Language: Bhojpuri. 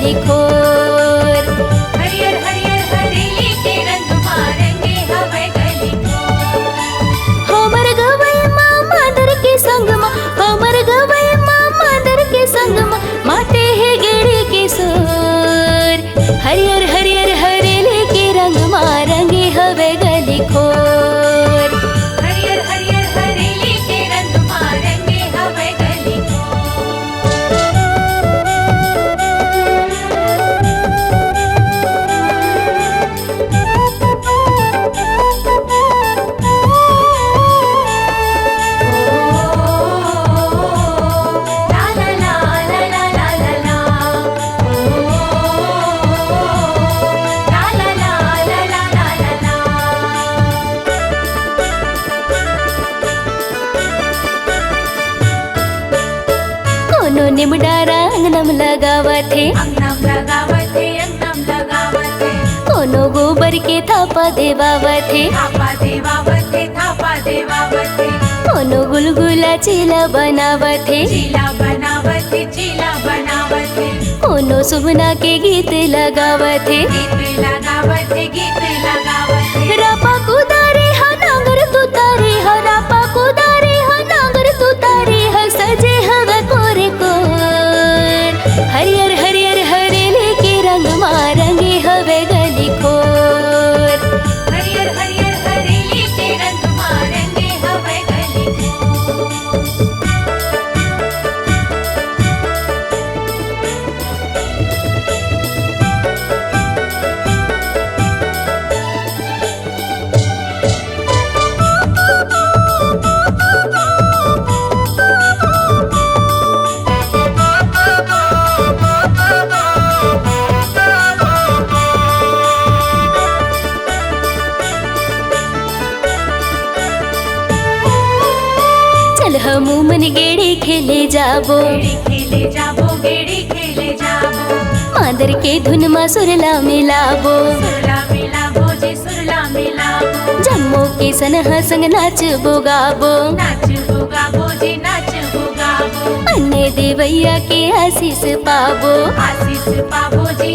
गली खोर। हरियर हरियर हरेली के रंग मारंगे हवे गली खोर। हमर गवै माँ मादर के संग माँ, हमर गवै माँ मादर के संग माँ, माटे है गेड़ी के सोर। हरियर हरियर हरेली के रंग मारंगे हवे गली खोर। हरियर हरियर हरेली के रंग मारंगे हवे गली ला ला ला ला ला ला ला ला। ला ला ला ला ला ला ला ला। कोनो निमडारा अंगनम लगावत है, अंगनम लगावत है, अंगनम लगावत है। कोनो गोबर के थापा देवावत है, थापा देवावत है, थापा देवावत है। कोनो गुलगुला चीला बनावत है, चीला बनावत है, चीला बनावत है। कोनो सुबना के गीत लगावत है। गीत लगावत है, गीत लगावत है। रापा कुदारे हा नांगर तुतारे हा, रापा कुदारे हा नांगर तुतारे हा, सजे हवा कोरे कोर। हरियर हरियर हरेली के रंग मारंगे हवे गली खोर। हरियर हरियर हरेली के रंग मारंगे हवे गली खोर। चल हमू मन गेड़ी खेले जाबो, गेड़ी खेले जाबो, गेड़ी खेले जाबो। मादर के धुन मा सुरला मिलाबो, सुरला मिलाबो जी, सुरला मिलाबो। जम्मो के सनहा संग नाच बोगाबो, नाच गाबो जी, नाच गाबो। अन्ने देवैया के आशीष पाबो। आशीष पाबो जी,